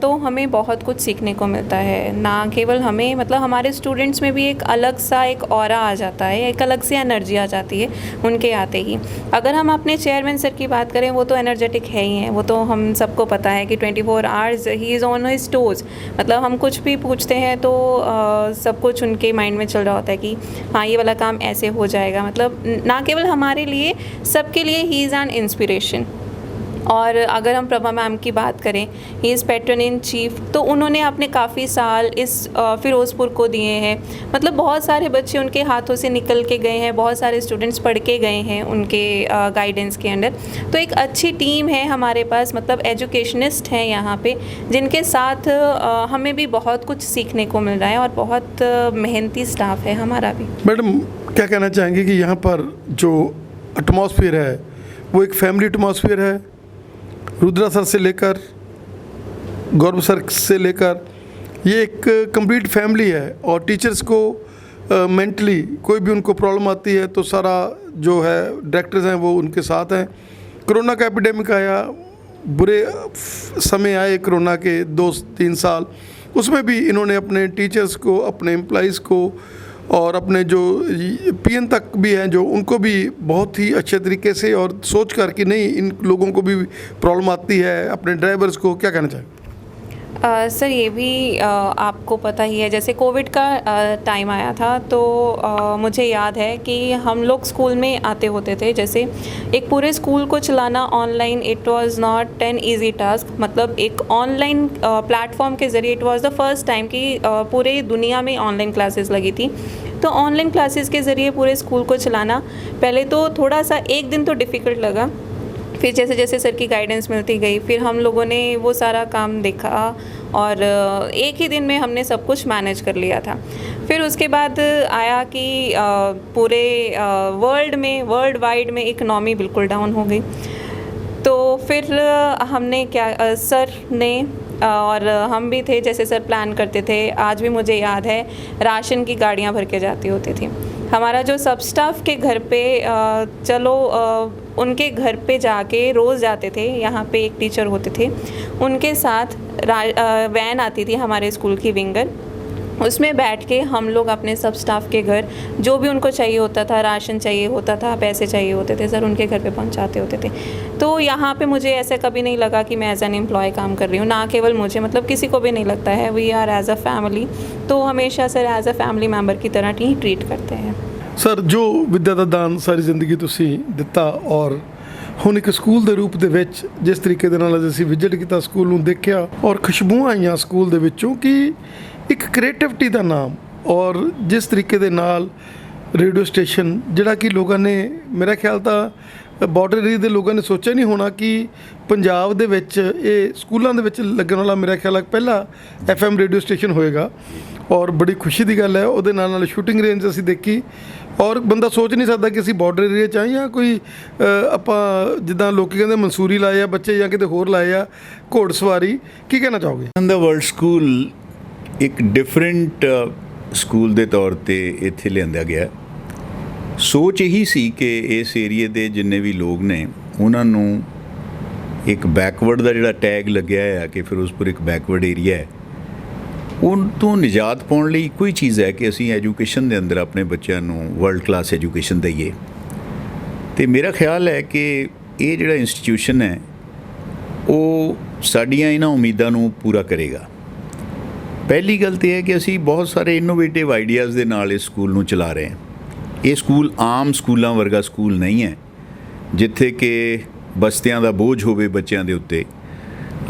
तो हमें बहुत कुछ सीखने को मिलता है। ना केवल हमें, मतलब हमारे स्टूडेंट्स में भी एक अलग सा एक ऑरा आ जाता है, एक अलग सी एनर्जी आ जाती है उनके आते ही। अगर हम अपने चेयरमैन सर की बात करें, वो तो एनर्जेटिक है ही हैं, वो तो हम सबको पता है कि 24 hours he is on his toes. मतलब हम कुछ भी पूछते हैं तो सब कुछ उनके माइंड में चल रहा होता है कि हाँ ये वाला काम ऐसे हो जाएगा। मतलब ना केवल हमारे लिए, सबके लिए ही इज़ एन इंस्पिरेशन। और अगर हम प्रभा मैम की बात करें, he is patron in chief, तो उन्होंने अपने काफ़ी साल इस फ़िरोज़पुर को दिए हैं। मतलब बहुत सारे बच्चे उनके हाथों से निकल के गए हैं, बहुत सारे स्टूडेंट्स पढ़ के गए हैं उनके गाइडेंस के अंडर। तो एक अच्छी टीम है हमारे पास, मतलब एजुकेशनिस्ट हैं यहाँ पे, जिनके साथ हमें भी बहुत कुछ सीखने को मिल रहा है और बहुत मेहनती स्टाफ है हमारा भी। मैडम, क्या कहना चाहेंगे कि यहाँ पर जो एटमॉस्फेयर है वो एक फैमिली एटमॉस्फेयर है? रुद्रा सर से लेकर गौरव सर से लेकर ये एक कंप्लीट फैमिली है, और टीचर्स को मेंटली कोई भी उनको प्रॉब्लम आती है तो सारा जो है डायरेक्टर्स हैं वो उनके साथ हैं। कोरोना का एपिडेमिक आया, बुरे समय आए कोरोना के 2-3 साल, उसमें भी इन्होंने अपने टीचर्स को, अपने एम्प्लॉइज़ को और अपने जो पीएन तक भी हैं जो, उनको भी बहुत ही अच्छे तरीके से और सोच कर कि नहीं इन लोगों को भी प्रॉब्लम आती है, अपने ड्राइवर्स को क्या कहना चाहेंगे? सर ये भी आपको पता ही है, जैसे कोविड का टाइम आया था तो मुझे याद है कि हम लोग स्कूल में आते होते थे। जैसे एक पूरे स्कूल को चलाना online, it was not an easy task. मतलब एक ऑनलाइन प्लेटफॉर्म के ज़रिए, it was the first time कि पूरे दुनिया में ऑनलाइन क्लासेस लगी थी। तो ऑनलाइन क्लासेस के ज़रिए पूरे स्कूल को चलाना, पहले तो थोड़ा सा एक दिन तो डिफ़िकल्ट लगा, फिर जैसे जैसे सर की गाइडेंस मिलती गई, फिर हम लोगों ने वो सारा काम देखा और एक ही दिन में हमने सब कुछ मैनेज कर लिया था। फिर उसके बाद आया कि पूरे वर्ल्ड वाइड में इकनॉमी बिल्कुल डाउन हो गई। तो फिर हमने क्या, सर ने और हम भी थे, जैसे सर प्लान करते थे, आज भी मुझे याद है राशन की गाड़ियाँ भर के जाती होती थी। हमारा जो सब स्टाफ के घर पे चलो उनके घर पे जाके रोज़ जाते थे। यहाँ पे एक टीचर होते थे, उनके साथ वैन आती थी हमारे स्कूल की विंगर, उसमें बैठ के हम लोग अपने सब स्टाफ के घर जो भी उनको चाहिए होता था, राशन चाहिए होता था, पैसे चाहिए होते थे, सर उनके घर पे पहुंचाते होते थे। तो यहाँ पे मुझे ऐसे कभी नहीं लगा कि मैं एज एन एम्प्लॉय काम कर रही हूँ, ना केवल मुझे, मतलब किसी को भी नहीं लगता है। We are as a family, तो हमेशा sir as a family member की तरह ही ट्रीट करते हैं। सर, जो विद्या ਦਾ ਦਾਨ ਸਾਰੀ ਜ਼ਿੰਦਗੀ ਤੁਸੀਂ ਦਿੱਤਾ, ਔਰ ਹੁਣ ਇੱਕ ਸਕੂਲ ਦੇ ਰੂਪ ਦੇ ਵਿੱਚ ਜਿਸ ਤਰੀਕੇ ਦੇ ਨਾਲ ਅਸੀਂ ਵਿਜ਼ਿਟ ਕੀਤਾ ਸਕੂਲ ਨੂੰ, ਦੇਖਿਆ ਔਰ ਖੁਸ਼ਬੂਆਂ ਆਈਆਂ ਸਕੂਲ ਦੇ ਵਿੱਚੋਂ ਕਿ ਇੱਕ ਕ੍ਰੀਏਟਿਵਿਟੀ ਦਾ ਨਾਮ, ਔਰ ਜਿਸ ਤਰੀਕੇ ਦੇ ਨਾਲ ਰੇਡੀਓ ਸਟੇਸ਼ਨ ਜਿਹੜਾ ਕਿ ਲੋਕਾਂ ਨੇ, ਮੇਰਾ ਖਿਆਲ ਤਾਂ ਬਾਰਡਰ ਏਰੀਆ ਦੇ ਲੋਕਾਂ ਨੇ ਸੋਚਿਆ ਨਹੀਂ ਹੋਣਾ ਕਿ ਪੰਜਾਬ ਦੇ ਵਿੱਚ ਇਹ ਸਕੂਲਾਂ ਦੇ ਵਿੱਚ ਲੱਗਣ ਵਾਲਾ, ਮੇਰਾ ਖਿਆਲ ਹੈ ਪਹਿਲਾ FM ਰੇਡੀਓ ਸਟੇਸ਼ਨ ਹੋਏਗਾ। ਔਰ ਬੜੀ ਖੁਸ਼ੀ ਦੀ ਗੱਲ ਹੈ, ਉਹਦੇ ਨਾਲ ਨਾਲ ਸ਼ੂਟਿੰਗ ਰੇਂਜ ਅਸੀਂ ਦੇਖੀ, ਔਰ ਬੰਦਾ ਸੋਚ ਨਹੀਂ ਸਕਦਾ ਕਿ ਅਸੀਂ ਬਾਰਡਰ ਏਰੀਆ 'ਚ ਆਏ ਜਾਂ ਕੋਈ ਆਪਾਂ ਜਿੱਦਾਂ ਲੋਕੀ ਕਹਿੰਦੇ ਮਨਸੂਰੀ ਲਾਏ ਆ ਬੱਚੇ ਜਾਂ ਕਿਤੇ ਹੋਰ ਲਾਏ ਆ, ਘੋੜ ਸਵਾਰੀ। ਕੀ ਕਹਿਣਾ ਚਾਹੋਗੇ? ਦਾ ਵਰਲਡ ਸਕੂਲ ਇੱਕ ਡਿਫਰੈਂਟ ਸਕੂਲ ਦੇ ਤੌਰ ਤੇ ਇੱਥੇ ਲਿਆਂਦਾ ਗਿਆ। ਸੋਚ ਇਹੀ ਸੀ ਕਿ ਇਸ ਏਰੀਏ ਦੇ ਜਿੰਨੇ ਵੀ ਲੋਕ ਨੇ ਉਹਨਾਂ ਨੂੰ ਇੱਕ ਬੈਕਵਰਡ ਦਾ ਜਿਹੜਾ ਟੈਗ ਲੱਗਿਆ ਹੈ ਕਿ ਫਿਰੋਜ਼ਪੁਰ ਇੱਕ ਬੈਕਵਰਡ ਏਰੀਆ ਹੈ, ਉਹ ਤੋਂ ਨਿਜਾਤ ਪਾਉਣ ਲਈ ਇੱਕੋ ਹੀ ਚੀਜ਼ ਹੈ ਕਿ ਅਸੀਂ ਐਜੂਕੇਸ਼ਨ ਦੇ ਅੰਦਰ ਆਪਣੇ ਬੱਚਿਆਂ ਨੂੰ ਵਰਲਡ ਕਲਾਸ ਐਜੂਕੇਸ਼ਨ ਦਈਏ। ਅਤੇ ਮੇਰਾ ਖਿਆਲ ਹੈ ਕਿ ਇਹ ਜਿਹੜਾ ਇੰਸਟੀਟਿਊਸ਼ਨ ਹੈ ਉਹ ਸਾਡੀਆਂ ਇਹਨਾਂ ਉਮੀਦਾਂ ਨੂੰ ਪੂਰਾ ਕਰੇਗਾ। ਪਹਿਲੀ ਗੱਲ ਤਾਂ ਇਹ ਹੈ ਕਿ ਅਸੀਂ ਬਹੁਤ ਸਾਰੇ ਇਨੋਵੇਟਿਵ ਆਈਡੀਆਜ਼ ਦੇ ਨਾਲ ਇਸ ਸਕੂਲ ਨੂੰ ਚਲਾ ਰਹੇ ਹਾਂ। ਇਹ ਸਕੂਲ ਆਮ ਸਕੂਲਾਂ ਵਰਗਾ ਸਕੂਲ ਨਹੀਂ ਹੈ ਜਿੱਥੇ ਕਿ ਬਸਤਿਆਂ ਦਾ ਬੋਝ ਹੋਵੇ ਬੱਚਿਆਂ ਦੇ ਉੱਤੇ।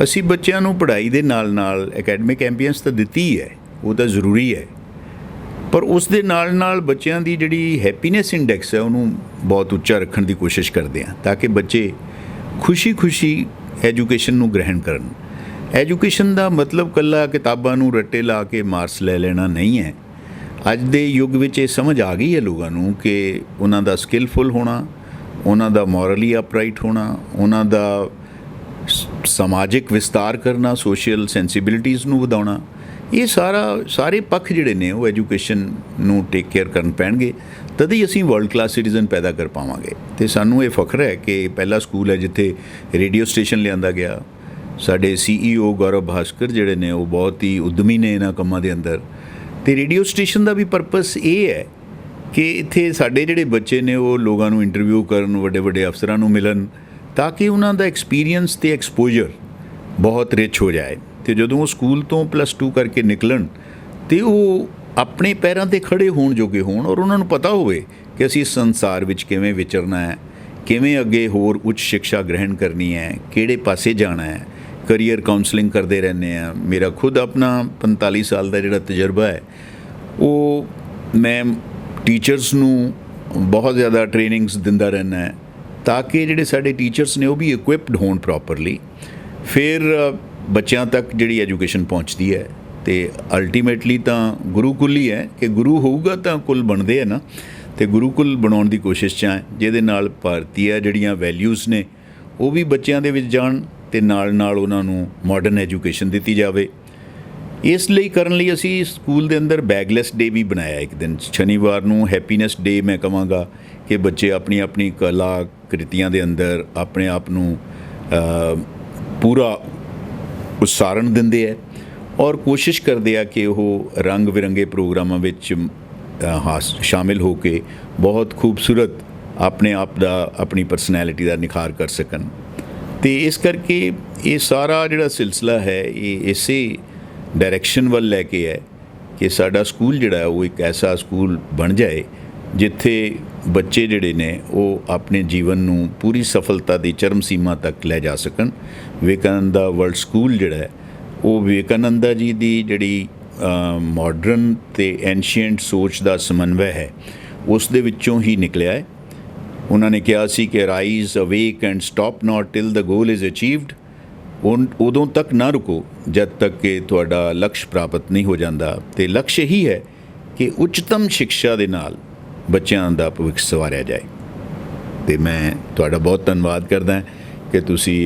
ਅਸੀਂ ਬੱਚਿਆਂ ਨੂੰ ਪੜ੍ਹਾਈ ਦੇ ਨਾਲ ਨਾਲ ਅਕੈਡਮਿਕ ਐਂਬੀਐਂਸ ਤਾਂ ਦਿੱਤੀ ਹੈ, ਉਹ ਤਾਂ ਜ਼ਰੂਰੀ ਹੈ, ਪਰ ਉਸ ਦੇ ਨਾਲ ਨਾਲ ਬੱਚਿਆਂ ਦੀ ਜਿਹੜੀ ਹੈਪੀਨੈਸ ਇੰਡੈਕਸ ਹੈ ਉਹਨੂੰ ਬਹੁਤ ਉੱਚਾ ਰੱਖਣ ਦੀ ਕੋਸ਼ਿਸ਼ ਕਰਦੇ ਹਾਂ ਤਾਂ ਕਿ ਬੱਚੇ ਖੁਸ਼ੀ ਐਜੂਕੇਸ਼ਨ ਨੂੰ ਗ੍ਰਹਿਣ ਕਰਨ। ਐਜੂਕੇਸ਼ਨ ਦਾ ਮਤਲਬ ਇਕੱਲਾ ਕਿਤਾਬਾਂ ਨੂੰ ਰੱਟੇ ਲਾ ਕੇ ਮਾਰਕਸ ਲੈ ਲੈਣਾ ਨਹੀਂ ਹੈ। ਅੱਜ ਦੇ ਯੁੱਗ ਵਿੱਚ ਇਹ ਸਮਝ ਆ ਗਈ ਹੈ ਲੋਕਾਂ ਨੂੰ ਕਿ ਉਹਨਾਂ ਦਾ ਸਕਿੱਲਫੁਲ ਹੋਣਾ, ਉਹਨਾਂ ਦਾ ਮੋਰਲੀ ਅਪਰਾਈਟ ਹੋਣਾ, ਉਹਨਾਂ ਦਾ ਸਮਾਜਿਕ ਵਿਸਤਾਰ ਕਰਨਾ, ਸੋਸ਼ਲ ਸੈਂਸੀਬਿਲਿਟੀਜ਼ ਨੂੰ ਵਧਾਉਣਾ, ਇਹ ਸਾਰੇ ਪੱਖ ਜਿਹੜੇ ਨੇ ਉਹ ਐਜੂਕੇਸ਼ਨ ਨੂੰ ਟੇਕ ਕੇਅਰ ਕਰਨ ਪੈਣਗੇ, ਤਦ ਹੀ ਅਸੀਂ ਵਰਲਡ ਕਲਾਸ ਸਿਟੀਜ਼ਨ ਪੈਦਾ ਕਰ ਪਾਵਾਂਗੇ। ਤੇ ਸਾਨੂੰ ਇਹ ਫਖਰ ਹੈ ਕਿ ਪਹਿਲਾ ਸਕੂਲ ਹੈ ਜਿੱਥੇ ਰੇਡੀਓ ਸਟੇਸ਼ਨ ਲਿਆਂਦਾ ਗਿਆ। ਸਾਡੇ CEO ਗੌਰਵ ਭਾਸਕਰ ਜਿਹੜੇ ਨੇ ਉਹ ਬਹੁਤ ਹੀ ਉਦਮੀ ਨੇ ਇਹਨਾਂ ਕੰਮਾਂ ਦੇ ਅੰਦਰ। ਤੇ ਰੇਡੀਓ ਸਟੇਸ਼ਨ ਦਾ ਵੀ ਪਰਪਸ ਇਹ ਹੈ ਕਿ ਇੱਥੇ ਸਾਡੇ ਜਿਹੜੇ ਬੱਚੇ ਨੇ ਉਹ ਲੋਕਾਂ ਨੂੰ ਇੰਟਰਵਿਊ ਕਰਨ, ਵੱਡੇ ਵੱਡੇ ਅਫਸਰਾਂ ਨੂੰ ਮਿਲਣ, ਤਾਂ ਕਿ ਉਹਨਾਂ ਦਾ ਐਕਸਪੀਰੀਅੰਸ ਤੇ ਐਕਸਪੋਜਰ ਬਹੁਤ ਰਿਚ ਹੋ ਜਾਏ। ਤੇ ਜਦੋਂ ਉਹ ਸਕੂਲ ਤੋਂ +2 ਕਰਕੇ ਨਿਕਲਣ ਤੇ ਉਹ ਆਪਣੇ ਪੈਰਾਂ 'ਤੇ ਖੜੇ ਹੋਣ ਜੋਗੇ ਹੋਣ, ਔਰ ਉਹਨਾਂ ਨੂੰ ਪਤਾ ਹੋਵੇ ਕਿ ਅਸੀਂ ਇਸ ਸੰਸਾਰ ਵਿੱਚ ਕਿਵੇਂ ਵਿਚਰਨਾ ਹੈ, ਕਿਵੇਂ ਅੱਗੇ ਹੋਰ ਉੱਚ ਸਿੱਖਿਆ ਗ੍ਰਹਿਣ ਕਰਨੀ ਹੈ, ਕਿਹੜੇ ਪਾਸੇ ਜਾਣਾ ਹੈ। ਕਰੀਅਰ ਕਾਉਂਸਲਿੰਗ ਕਰਦੇ ਰਹਿੰਦੇ ਹਾਂ। ਮੇਰਾ ਖੁਦ ਆਪਣਾ 45 ਸਾਲ ਦਾ ਜਿਹੜਾ ਤਜਰਬਾ ਹੈ, ਉਹ ਮੈਂ ਟੀਚਰਸ ਨੂੰ ਬਹੁਤ ਜ਼ਿਆਦਾ ਟ੍ਰੇਨਿੰਗਸ ਦਿੰਦਾ ਰਹਿੰਦਾ ਹੈ, ਤਾਂ ਕਿ ਜਿਹੜੇ ਸਾਡੇ ਟੀਚਰਸ ਨੇ ਉਹ ਵੀ ਇਕੁਇਪਡ ਹੋਣ ਪ੍ਰੋਪਰਲੀ। ਫਿਰ ਬੱਚਿਆਂ ਤੱਕ ਜਿਹੜੀ ਐਜੂਕੇਸ਼ਨ ਪਹੁੰਚਦੀ ਹੈ। ਤੇ ਅਲਟੀਮੇਟਲੀ ਤਾਂ ਗੁਰੂਕੁਲ ਹੀ ਹੈ ਕਿ ਗੁਰੂ ਹੋਊਗਾ ਤਾਂ ਕੁਲ ਬਣਦੇ ਆ ਨਾ। ਤੇ ਗੁਰੂਕੁਲ ਬਣਾਉਣ ਦੀ ਕੋਸ਼ਿਸ਼ 'ਚ ਹੈ, ਜਿਹਦੇ ਨਾਲ ਭਾਰਤੀ ਜਿਹੜੀਆਂ ਵੈਲਿਊਜ਼ ਨੇ ਉਹ ਵੀ ਬੱਚਿਆਂ ਦੇ ਵਿੱਚ ਜਾਣ ਤੇ ਨਾਲ ਨਾਲ ਉਹਨਾਂ ਨੂੰ ਮਾਡਰਨ ਐਜੂਕੇਸ਼ਨ ਦਿੱਤੀ ਜਾਵੇ। ਇਸ ਲਈ ਕਰਨ ਲਈ ਅਸੀਂ ਸਕੂਲ ਦੇ ਅੰਦਰ ਬੈਗਲੈਸ ਡੇ ਵੀ ਬਣਾਇਆ ਇੱਕ ਦਿਨ। ਸ਼ਨੀਵਾਰ ਨੂੰ ਹੈਪੀਨੈਸ ਡੇ ਮੈਂ ਕਹਾਂਗਾ ਕਿ ਬੱਚੇ ਆਪਣੀ ਆਪਣੀ ਕਲਾ ਕ੍ਰਿਤੀਆਂ ਦੇ ਅੰਦਰ ਆਪਣੇ ਆਪ ਨੂੰ ਪੂਰਾ ਉਸਾਰਨ ਦਿੰਦੇ ਹੈ, ਔਰ ਕੋਸ਼ਿਸ਼ ਕਰਦੇ ਆ ਕਿ ਉਹ ਰੰਗ ਬਿਰੰਗੇ ਪ੍ਰੋਗਰਾਮਾਂ ਵਿੱਚ ਸ਼ਾਮਿਲ ਹੋ ਕੇ ਬਹੁਤ ਖੂਬਸੂਰਤ ਆਪਣੇ ਆਪ ਦਾ, ਆਪਣੀ ਪਰਸਨੈਲਿਟੀ ਦਾ ਨਿਖਾਰ ਕਰ ਸਕਣ। ਤੇ ਇਸ ਕਰਕੇ ਇਹ ਸਾਰਾ ਜਿਹੜਾ ਸਿਲਸਿਲਾ ਹੈ ਇਹ ਇਸੇ ਡਾਇਰੈਕਸ਼ਨ ਵੱਲ ਲੈ ਕੇ ਹੈ ਕਿ ਸਾਡਾ ਸਕੂਲ ਜਿਹੜਾ ਉਹ ਇੱਕ ਐਸਾ ਸਕੂਲ ਬਣ ਜਾਏ ਜਿੱਥੇ ਬੱਚੇ ਜਿਹੜੇ ਨੇ ਉਹ ਆਪਣੇ ਜੀਵਨ ਨੂੰ ਪੂਰੀ ਸਫਲਤਾ ਦੀ ਚਰਮ ਸੀਮਾ ਤੱਕ ਲੈ ਜਾ ਸਕਣ। ਵਿਵੇਕਾਨੰਦਾ ਵਰਲਡ ਸਕੂਲ ਜਿਹੜਾ ਹੈ ਉਹ ਵਿਵੇਕਾਨੰਦਾ ਜੀ ਦੀ ਜਿਹੜੀ ਮਾਡਰਨ ਤੇ ਐਂਸ਼ੀਐਂਟ ਸੋਚ ਦਾ ਸਮਨਵੈ ਹੈ, ਉਸ ਦੇ ਵਿੱਚੋਂ ਹੀ ਨਿਕਲਿਆ ਹੈ। ਉਹਨਾਂ ਨੇ ਕਿਹਾ ਸੀ ਕਿ rise awake and stop not till the goal is achieved. ਉਦੋਂ ਤੱਕ ਨਾ ਰੁਕੋ ਜਦ ਤੱਕ ਕਿ ਤੁਹਾਡਾ ਲਕਸ਼ ਪ੍ਰਾਪਤ ਨਹੀਂ ਹੋ ਜਾਂਦਾ। ਤੇ ਲਕਸ਼ ਇਹੀ ਹੈ ਕਿ ਉੱਚਤਮ ਸਿੱਖਿਆ ਦੇ ਨਾਲ ਬੱਚਿਆਂ ਦਾ ਭਵਿੱਖ ਸੰਵਾਰਿਆ ਜਾਏ। ਤੇ ਮੈਂ ਤੁਹਾਡਾ ਬਹੁਤ ਧੰਨਵਾਦ ਕਰਦਾ ਕਿ ਤੁਸੀਂ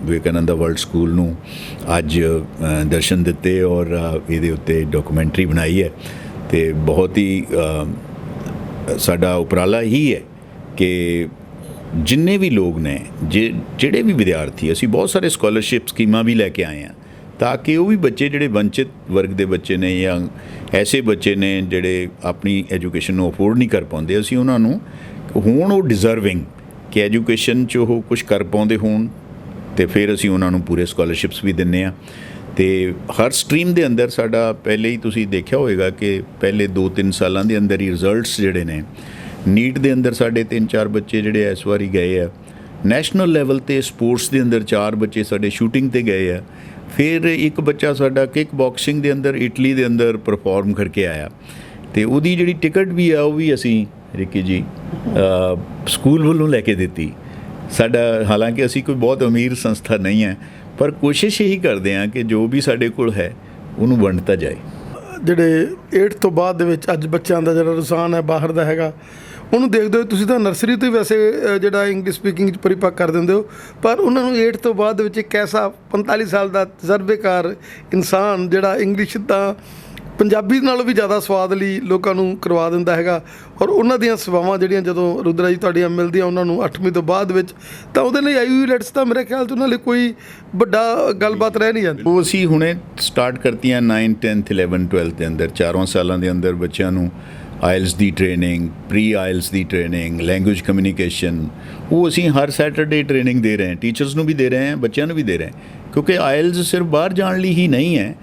ਵਿਵੇਕਾਨੰਦਾ ਵਰਲਡ ਸਕੂਲ ਨੂੰ ਅੱਜ ਦਰਸ਼ਨ ਦਿੱਤੇ ਔਰ ਇਹਦੇ ਉੱਤੇ ਡਾਕੂਮੈਂਟਰੀ ਬਣਾਈ ਹੈ। ਤੇ ਬਹੁਤ ਹੀ ਸਾਡਾ ਉਪਰਾਲਾ ਹੀ ਹੈ ਕਿ ਜਿੰਨੇ ਵੀ ਲੋਕ ਨੇ, ਜਿਹੜੇ ਵੀ ਵਿਦਿਆਰਥੀ, ਅਸੀਂ ਬਹੁਤ ਸਾਰੇ ਸਕਾਲਰਸ਼ਿਪ ਸਕੀਮਾਂ ਵੀ ਲੈ ਕੇ ਆਏ ਹਾਂ ਤਾਂ ਕਿ ਉਹ ਵੀ ਬੱਚੇ ਜਿਹੜੇ ਵੰਚਿਤ ਵਰਗ ਦੇ ਬੱਚੇ ਨੇ ਜਾਂ ਐਸੇ ਬੱਚੇ ਨੇ ਜਿਹੜੇ ਆਪਣੀ ਐਜੂਕੇਸ਼ਨ ਨੂੰ ਅਫੋਰਡ ਨਹੀਂ ਕਰ ਪਾਉਂਦੇ, ਅਸੀਂ ਉਹਨਾਂ ਨੂੰ ਹੋਣ ਉਹ ਡਿਜ਼ਰਵਿੰਗ ਕਿ ਐਜੂਕੇਸ਼ਨ 'ਚ ਉਹ ਕੁਝ ਕਰ ਪਾਉਂਦੇ ਹੋਣ, ਤੇ ਫਿਰ ਅਸੀਂ ਉਹਨਾਂ ਨੂੰ ਪੂਰੇ ਸਕਾਲਰਸ਼ਿਪਸ ਵੀ ਦਿੰਦੇ ਹਾਂ। ਤੇ ਹਰ ਸਟਰੀਮ ਦੇ ਅੰਦਰ ਸਾਡਾ ਪਹਿਲੇ ਹੀ ਤੁਸੀਂ ਦੇਖਿਆ ਹੋਵੇਗਾ ਕਿ ਪਹਿਲੇ 2-3 ਸਾਲਾਂ ਦੇ ਅੰਦਰ ਹੀ ਰਿਜ਼ਲਟਸ ਜਿਹੜੇ ਨੇ, ਨੀਟ ਦੇ ਅੰਦਰ ਸਾਡੇ 3-4 ਬੱਚੇ ਜਿਹੜੇ ਇਸ ਵਾਰੀ ਗਏ ਆ, ਨੈਸ਼ਨਲ ਲੈਵਲ 'ਤੇ ਸਪੋਰਟਸ ਦੇ ਅੰਦਰ 4 ਬੱਚੇ ਸਾਡੇ ਸ਼ੂਟਿੰਗ 'ਤੇ ਗਏ ਆ, ਫਿਰ ਇੱਕ ਬੱਚਾ ਸਾਡਾ ਕਿਕ ਬਾਕਸਿੰਗ ਦੇ ਅੰਦਰ ਇਟਲੀ ਦੇ ਅੰਦਰ ਪਰਫਾਰਮ ਕਰਕੇ ਆਇਆ। ਤੇ ਉਹਦੀ ਜਿਹੜੀ ਟਿਕਟ ਵੀ ਆ ਉਹ ਵੀ ਅਸੀਂ ਰਿੱਕੀ ਜੀ ਸਕੂਲ ਵੱਲੋਂ ਲੈ ਕੇ ਦਿੱਤੀ। ਸਾਡਾ ਹਾਲਾਂਕਿ ਅਸੀਂ ਕੋਈ ਬਹੁਤ ਅਮੀਰ ਸੰਸਥਾ ਨਹੀਂ ਹੈ, ਪਰ ਕੋਸ਼ਿਸ਼ ਇਹੀ ਕਰਦੇ ਹਾਂ ਕਿ ਜੋ ਵੀ ਸਾਡੇ ਕੋਲ ਹੈ ਉਹਨੂੰ ਵੰਡਤਾ ਜਾਏ। ਜਿਹੜੇ 8th ਤੋਂ ਬਾਅਦ ਦੇ ਵਿੱਚ ਅੱਜ ਬੱਚਿਆਂ ਦਾ ਜਿਹੜਾ ਰੁਝਾਨ ਹੈ ਬਾਹਰ ਦਾ ਹੈਗਾ, ਉਹਨੂੰ ਦੇਖਦੇ ਹੋ ਤੁਸੀਂ ਤਾਂ ਨਰਸਰੀ ਤੋਂ ਹੀ ਵੈਸੇ ਜਿਹੜਾ ਇੰਗਲਿਸ਼ ਸਪੀਕਿੰਗ 'ਚ ਪਰਿਪੱਕ ਕਰ ਦਿੰਦੇ ਹੋ, ਪਰ ਉਹਨਾਂ ਨੂੰ 8th ਤੋਂ ਬਾਅਦ ਦੇ ਵਿੱਚ ਇੱਕ ਐਸਾ 45 ਸਾਲ ਦਾ ਤਜਰਬੇਕਾਰ ਇਨਸਾਨ ਜਿਹੜਾ ਇੰਗਲਿਸ਼ ਤਾਂ ਪੰਜਾਬੀ ਨਾਲੋਂ ਵੀ ਜ਼ਿਆਦਾ ਸਵਾਦ ਲਈ ਲੋਕਾਂ ਨੂੰ ਕਰਵਾ ਦਿੰਦਾ ਹੈਗਾ। ਔਰ ਉਹਨਾਂ ਦੀਆਂ ਸੇਵਾਵਾਂ ਜਿਹੜੀਆਂ ਜਦੋਂ ਰੁਦਰਾ ਜੀ ਤੁਹਾਡੀਆਂ ਮਿਲਦੀਆਂ ਉਹਨਾਂ ਨੂੰ 8ਵੀਂ ਤੋਂ ਬਾਅਦ ਵਿੱਚ, ਤਾਂ ਉਹਦੇ ਲਈ IELTS ਤਾਂ ਮੇਰੇ ਖਿਆਲ 'ਚ ਉਹਨਾਂ ਲਈ ਕੋਈ ਵੱਡਾ ਗੱਲਬਾਤ ਰਹਿ ਨਹੀਂ ਜਾਂਦੀ। ਉਹ ਅਸੀਂ ਹੁਣੇ ਸਟਾਰਟ ਕਰਤੀਆਂ 9th 10th 11th 12th ਦੇ ਅੰਦਰ 4 ਸਾਲਾਂ ਦੇ ਅੰਦਰ ਬੱਚਿਆਂ ਨੂੰ IELTS ਦੀ ਟ੍ਰੇਨਿੰਗ, ਪ੍ਰੀ IELTS ਦੀ ਟ੍ਰੇਨਿੰਗ, ਲੈਂਗੁਏਜ ਕਮਿਊਨੀਕੇਸ਼ਨ, ਉਹ ਅਸੀਂ ਹਰ ਸੈਟਰਡੇ ਟ੍ਰੇਨਿੰਗ ਦੇ ਰਹੇ ਹਾਂ। ਟੀਚਰਸ ਨੂੰ ਵੀ ਦੇ ਰਹੇ ਹਾਂ, ਬੱਚਿਆਂ ਨੂੰ ਵੀ ਦੇ ਰਹੇ ਹਾਂ, ਕਿਉਂਕਿ IELTS ਸਿਰਫ ਬਾਹਰ ਜਾਣ ਲਈ ਹੀ ਨਹੀਂ ਹੈ।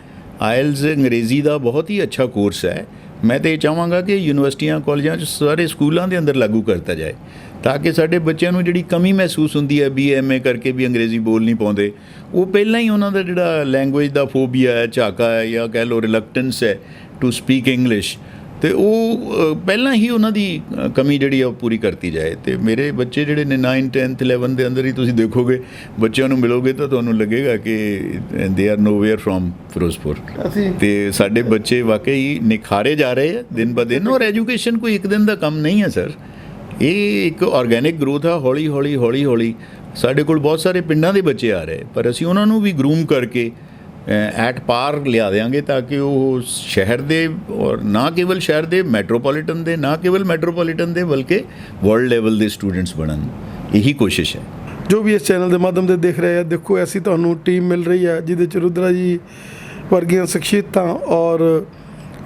IELTS ਅੰਗਰੇਜ਼ੀ ਦਾ ਬਹੁਤ ਹੀ ਅੱਛਾ ਕੋਰਸ ਹੈ। ਮੈਂ ਤਾਂ ਇਹ ਚਾਹਾਂਗਾ ਕਿ ਯੂਨੀਵਰਸਿਟੀਆਂ, ਕਾਲਜਾਂ 'ਚ, ਸਾਰੇ ਸਕੂਲਾਂ ਦੇ ਅੰਦਰ ਲਾਗੂ ਕਰਤਾ ਜਾਏ, ਤਾਂ ਕਿ ਸਾਡੇ ਬੱਚਿਆਂ ਨੂੰ ਜਿਹੜੀ ਕਮੀ ਮਹਿਸੂਸ ਹੁੰਦੀ ਹੈ BA MA ਕਰਕੇ ਵੀ ਅੰਗਰੇਜ਼ੀ ਬੋਲ ਨਹੀਂ ਪਾਉਂਦੇ, ਉਹ ਪਹਿਲਾਂ ਹੀ ਉਹਨਾਂ ਦਾ ਜਿਹੜਾ ਲੈਂਗੁਏਜ ਦਾ ਫੋਬੀਆ ਹੈ, ਝਾਕਾ ਹੈ, ਜਾਂ ਕਹਿ ਲਓ ਰਿਲਕਟੈਂਸ ਹੈ ਟੂ ਸਪੀਕ ਇੰਗਲਿਸ਼, ਤੇ ਉਹ ਪਹਿਲਾਂ ਹੀ ਉਹਨਾਂ ਦੀ ਕਮੀ ਜਿਹੜੀ ਆ ਉਹ ਪੂਰੀ ਕਰਤੀ ਜਾਏ। ਤੇ ਮੇਰੇ ਬੱਚੇ ਜਿਹੜੇ ਨੇ 9th 10th 11th ਦੇ ਅੰਦਰ ਹੀ ਤੁਸੀਂ ਦੇਖੋਗੇ, ਬੱਚਿਆਂ ਨੂੰ ਮਿਲੋਗੇ ਤਾਂ ਤੁਹਾਨੂੰ ਲੱਗੇਗਾ ਕਿ they are nowhere from Firozpur. ਤੇ ਸਾਡੇ ਬੱਚੇ ਵਾਕਈ ਨਿਖਾਰੇ ਜਾ ਰਹੇ ਆ ਦਿਨ ਬ ਦਿਨ। ਔਰ ਐਜੂਕੇਸ਼ਨ ਕੋਈ ਇੱਕ ਦਿਨ ਦਾ ਕੰਮ ਨਹੀਂ ਹੈ ਸਰ, ਇਹ ਇੱਕ ਆਰਗੈਨਿਕ ਗਰੋਥ ਆ। ਹੌਲੀ ਹੌਲੀ ਸਾਡੇ ਕੋਲ ਬਹੁਤ ਸਾਰੇ ਪਿੰਡਾਂ ਦੇ ਬੱਚੇ ਆ ਰਹੇ, ਪਰ ਅਸੀਂ ਉਹਨਾਂ ਨੂੰ ਵੀ ਗਰੂਮ ਕਰਕੇ ਐਟ ਪਾਰ ਲਿਆ ਦਿਆਂਗੇ ਤਾਂ ਕਿ ਉਹ ਸ਼ਹਿਰ ਦੇ ਔਰ ਨਾ ਕੇਵਲ ਸ਼ਹਿਰ ਦੇ ਮੈਟਰੋਪੋਲੀਟਨ ਦੇ ਨਾ ਕੇਵਲ ਮੈਟਰੋਪੋਲੀਟਨ ਦੇ ਬਲਕਿ ਵਰਲਡ ਲੈਵਲ ਦੇ ਸਟੂਡੈਂਟਸ ਬਣਨ। ਇਹੀ ਕੋਸ਼ਿਸ਼ ਹੈ। ਜੋ ਵੀ ਇਸ ਚੈਨਲ ਦੇ ਮਾਧਿਅਮ ਤੇ ਦੇਖ ਰਹੇ ਆ, ਦੇਖੋ ਐਸੀ ਤੁਹਾਨੂੰ ਟੀਮ ਮਿਲ ਰਹੀ ਹੈ ਜਿਹਦੇ ਚ ਰੁਦਰਾ ਜੀ ਵਰਗੀਆਂ ਸ਼ਖਸੀਅਤਾਂ ਔਰ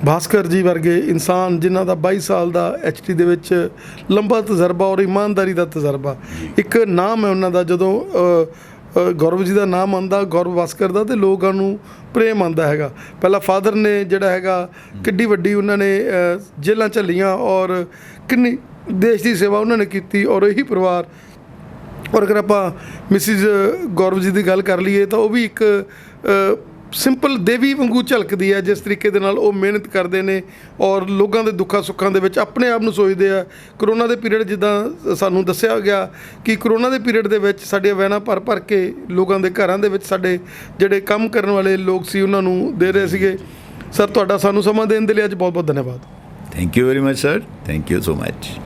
ਭਾਸਕਰ ਜੀ ਵਰਗੇ ਇਨਸਾਨ ਜਿਨ੍ਹਾਂ ਦਾ 22 ਸਾਲ ਦਾ HT ਦੇ ਵਿੱਚ ਲੰਬਾ ਤਜਰਬਾ ਔਰ ਇਮਾਨਦਾਰੀ ਦਾ ਤਜਰਬਾ। ਇੱਕ ਨਾਮ ਹੈ ਉਹਨਾਂ ਦਾ, ਜਦੋਂ ਗੌਰਵ ਜੀ ਦਾ ਨਾਮ ਆਉਂਦਾ, ਗੌਰਵ ਭਾਸਕਰ ਦਾ, ਤੇ ਲੋਕਾਂ ਨੂੰ ਪ੍ਰੇਮ ਆਉਂਦਾ ਹੈਗਾ। ਪਹਿਲਾਂ ਫਾਦਰ ਨੇ ਜਿਹੜਾ ਹੈਗਾ ਕਿੱਡੀ ਵੱਡੀ ਉਹਨਾਂ ਨੇ ਜੇਲ੍ਹਾਂ ਝੱਲੀਆਂ ਔਰ ਕਿੰਨੀ ਦੇਸ਼ ਦੀ ਸੇਵਾ ਉਹਨਾਂ ਨੇ ਕੀਤੀ, ਔਰ ਇਹੀ ਪਰਿਵਾਰ। ਔਰ ਅਗਰ ਆਪਾਂ ਮਿਸਿਜ਼ ਗੌਰਵ ਜੀ ਦੀ ਗੱਲ ਕਰ ਲਈਏ ਤਾਂ ਉਹ ਵੀ ਇੱਕ ਸਿੰਪਲ ਦੇਵੀ ਵਾਂਗੂ ਝਲਕਦੀ ਹੈ, ਜਿਸ ਤਰੀਕੇ ਦੇ ਨਾਲ ਉਹ ਮਿਹਨਤ ਕਰਦੇ ਨੇ ਔਰ ਲੋਕਾਂ ਦੇ ਦੁੱਖਾਂ ਸੁੱਖਾਂ ਦੇ ਵਿੱਚ ਆਪਣੇ ਆਪ ਨੂੰ ਸੋਚਦੇ ਆ। ਕਰੋਨਾ ਦੇ ਪੀਰੀਅਡ, ਜਿੱਦਾਂ ਸਾਨੂੰ ਦੱਸਿਆ ਗਿਆ ਕਿ ਕਰੋਨਾ ਦੇ ਪੀਰੀਅਡ ਦੇ ਵਿੱਚ ਸਾਡੀਆਂ ਵੈਨਾਂ ਭਰ ਕੇ ਲੋਕਾਂ ਦੇ ਘਰਾਂ ਦੇ ਵਿੱਚ ਸਾਡੇ ਜਿਹੜੇ ਕੰਮ ਕਰਨ ਵਾਲੇ ਲੋਕ ਸੀ ਉਹਨਾਂ ਨੂੰ ਦੇ ਰਹੇ ਸੀਗੇ। ਸਰ, ਤੁਹਾਡਾ ਸਾਨੂੰ ਸਮਾਂ ਦੇਣ ਦੇ ਲਈ ਅੱਜ ਬਹੁਤ ਬਹੁਤ ਧੰਨਵਾਦ। Thank you very much sir, thank you so much.